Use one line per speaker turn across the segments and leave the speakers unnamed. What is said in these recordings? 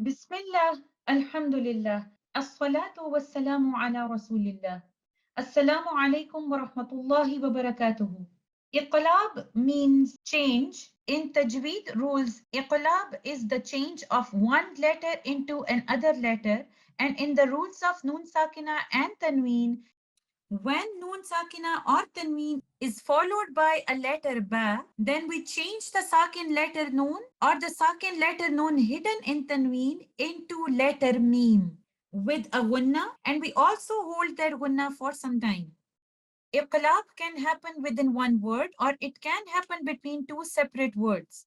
Bismillah, Alhamdulillah, As-salatu was-salamu ala Rasulillah. Assalamu alaikum wa rahmatullahi wa barakatuhu. Iqlab means change. In Tajweed rules, Iqlab is the change of one letter into another letter, and in the rules of Nun Sakina and Tanween, when Noon Sakina or Tanween is followed by a letter Ba, then we change the Sakin letter Noon or the Sakin letter Noon hidden in Tanween into letter Mim with a Gunna, and we also hold that Gunna for some time. Iqlab can happen within one word or it can happen between two separate words.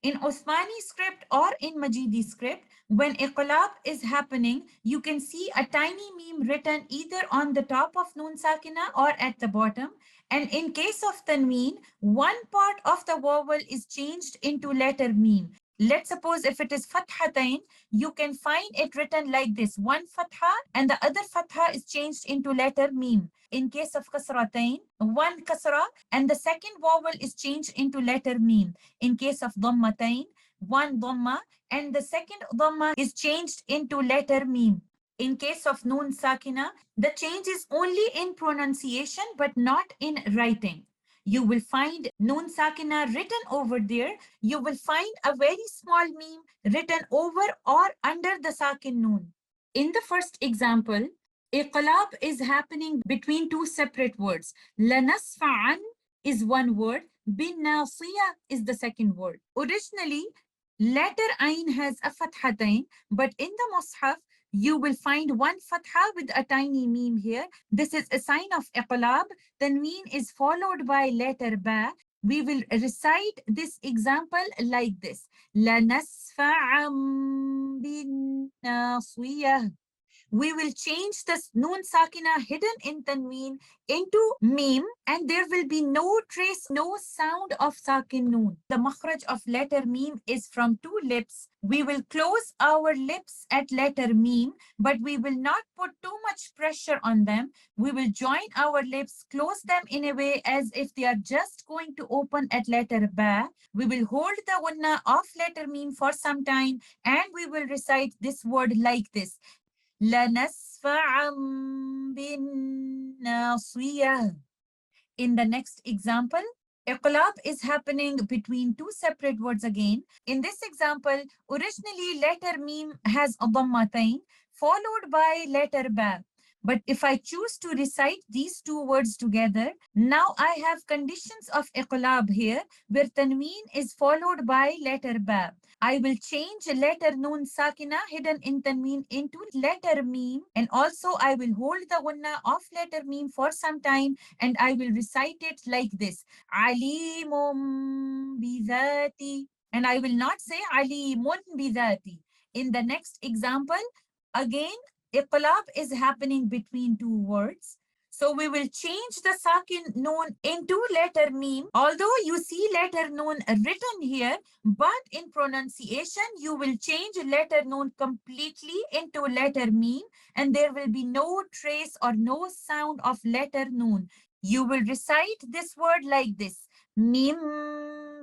In Osmani script or in Majidi script, when iqlab is happening, you can see a tiny meme written either on the top of Noon Sakina or at the bottom. And in case of Tanween, one part of the vowel is changed into letter meme. Let's suppose if it is Fathatain, you can find it written like this. One Fatha and the other Fatha is changed into letter meme. In case of Kasratain, one Kasra and the second vowel is changed into letter meme. In case of dhammatain, one dhamma and the second dhamma is changed into letter meme. In case of noon sakina, the change is only in pronunciation but not in writing. You will find noon sakina written over there. You will find a very small meme written over or under the sakin noon. In the first example, iqlab is happening between two separate words. Lanasfa'an is one word. Bin Nasiya is the second word. Originally, letter Ain has a fathatain, but in the Mus'haf, you will find one fatha with a tiny meme here. This is a sign of iqlab. Tanween is followed by letter Ba. We will recite this example like this. لَنَسْفَعًا بِالنَّاصِيَةِ. We will change the noon sakina hidden in tanween into meme, and there will be no trace, no sound of sakin noon. The makhraj of letter meme is from two lips. We will close our lips at letter meme, but we will not put too much pressure on them. We will join our lips, close them in a way as if they are just going to open at letter ba. We will hold the gunna of letter meme for some time, and we will recite this word like this. لَنَسْفَعًا بِالنَّاصِيَةِ. In the next example, iqlab is happening between two separate words again. In this example, originally letter meme has a dhammatain followed by letter ba. But if I choose to recite these two words together, now I have conditions of iqlab here where tanween is followed by letter ba. I will change letter noon sakina hidden in tanween into letter meme, and also I will hold the gunna of letter meme for some time, and I will recite it like this. Alimum bidhati. And I will not say alimun bidhati. In the next example, again, iqlab is happening between two words. So we will change the sakin noon into letter meme. Although you see letter noon written here, but in pronunciation, you will change letter noon completely into letter meme, and there will be no trace or no sound of letter noon. You will recite this word like this. Mim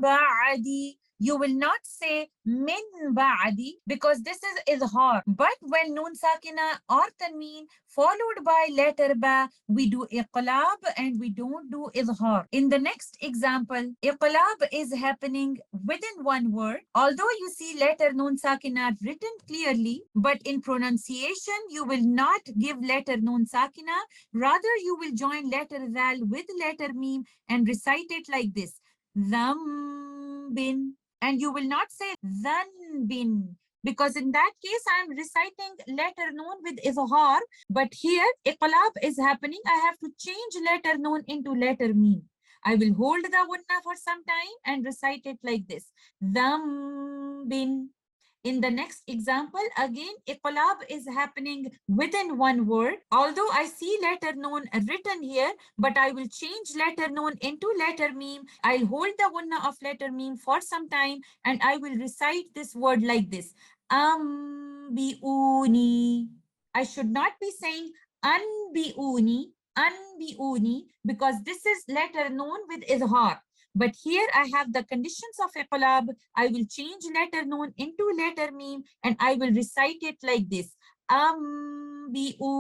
ba'adi. You will not say min ba'adi because this is izhar. But when noon sakina or tanween followed by letter ba, we do iqlab and we don't do izhar. In the next example, iqlab is happening within one word. Although you see letter noon sakina written clearly, but in pronunciation, you will not give letter noon sakina. Rather, you will join letter zal with letter meme and recite it like this. Zambin. And you will not say zanbin, because in that case I am reciting letter noon with izhar, but here iqlab is happening. I have to change letter noon into letter meme. I will hold the gunna for some time and recite it like this. Zambin. In the next example, again, iqlab is happening within one word. Although I see letter noon written here, but I will change letter noon into letter meme. I'll hold the gunna of letter meme for some time, and I will recite this word like this. Ambiuni. I should not be saying anbiuni, because this is letter noon with izhar. But here I have the conditions of iqlab. I will change letter noon into letter meme and I will recite it like this. Ambiuni.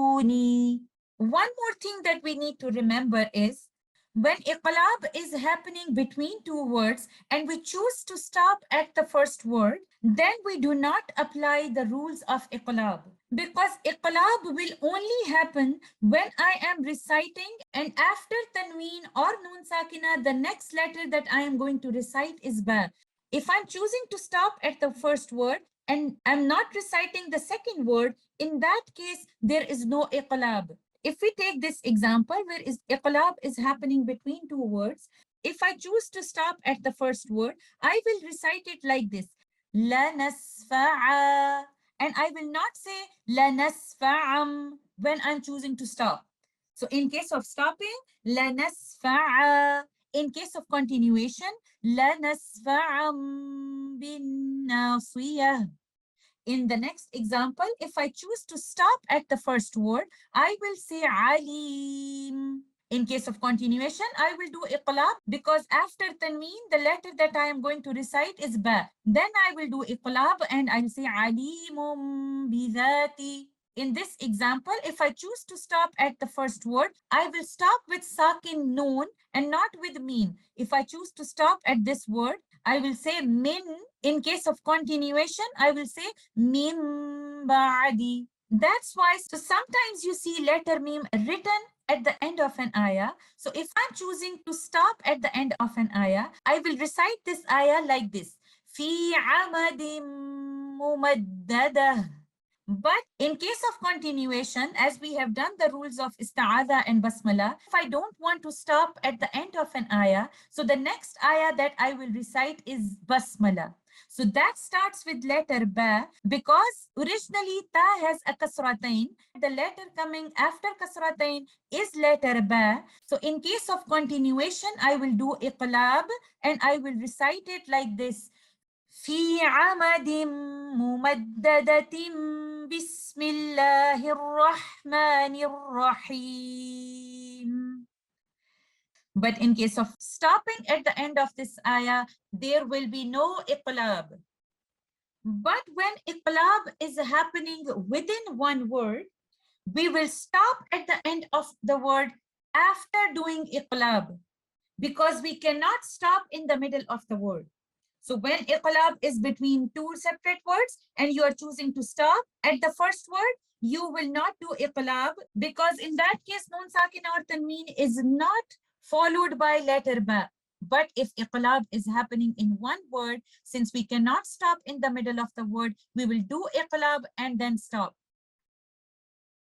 One more thing that we need to remember is when iqlab is happening between two words and we choose to stop at the first word, then we do not apply the rules of iqlab, because iqlab will only happen when I am reciting and after tanween or noon sakina, the next letter that I am going to recite is ba. If I'm choosing to stop at the first word and I'm not reciting the second word, in that case, there is no iqlab. If we take this example where iqlab is happening between two words, if I choose to stop at the first word, I will recite it like this. La nasfa'a. And I will not say la nasfa'am when I'm choosing to stop. So in case of stopping, la nasfa'a. In case of continuation, la nasfa'am bin nasiyah. In the next example, if I choose to stop at the first word, I will say alim. In case of continuation, I will do iqlab because after tanween, the letter that I am going to recite is ba. Then I will do iqlab and I'll say alimum bidhati. In this example, if I choose to stop at the first word, I will stop with sakin noon and not with meen. If I choose to stop at this word, I will say min. In case of continuation, I will say min ba'di. That's why, so sometimes you see letter meme written at the end of an ayah. So if I'm choosing to stop at the end of an ayah, I will recite this ayah like this. Fi amadim mumaddadah. But in case of continuation, as we have done the rules of ista'adha and basmala, if I don't want to stop at the end of an ayah, so the next ayah that I will recite is basmala. So that starts with letter ba because originally ta has a kasratain. The letter coming after kasratain is letter ba. So in case of continuation, I will do iqlab and I will recite it like this. في عمد ممددة بسم الله الرحمن الرحيم. But in case of stopping at the end of this ayah, there will be no iqlab. But when iqlab is happening within one word, we will stop at the end of the word after doing iqlab because we cannot stop in the middle of the word. So when iqlab is between two separate words and you are choosing to stop at the first word, you will not do iqlab because in that case, noon sakin or tanween is not followed by letter ba. But if iqlab is happening in one word, since we cannot stop in the middle of the word, we will do iqlab and then stop.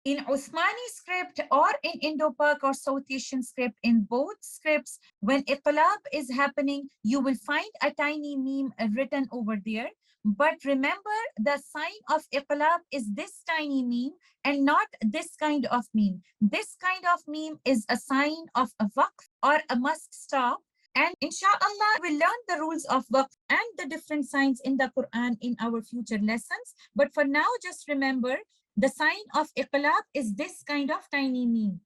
In Osmani script or in Indo-Pak or South Asian script, in both scripts, when iqlab is happening, you will find a tiny meme written over there. But remember, the sign of iqlab is this tiny meme and not this kind of meme. This kind of meme is a sign of a waqf or a must stop. And inshallah, we'll learn the rules of waqf and the different signs in the Quran in our future lessons. But for now, just remember, the sign of iqlab is this kind of tiny meme.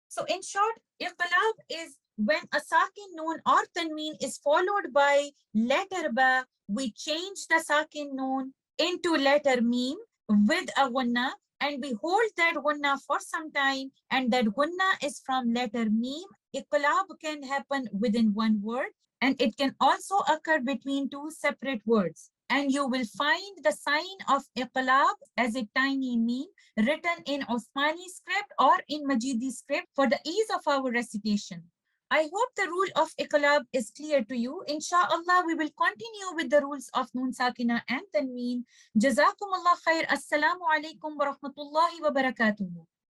So in short, iqlab is when a sakin noon or tanween is followed by letter ba, we change the sakin noon into letter meme with a gunna and we hold that gunna for some time and that gunna is from letter meme. Iqlab can happen within one word and it can also occur between two separate words. And you will find the sign of iqlab as a tiny meme written in Osmani script or in Majidi script for the ease of our recitation. I hope the rule of iqlab is clear to you. Inshallah, we will continue with the rules of Noon Sakina and Tanween. Jazakumullah khair. Assalamu alaikum wa rahmatullahi wa barakatuhu.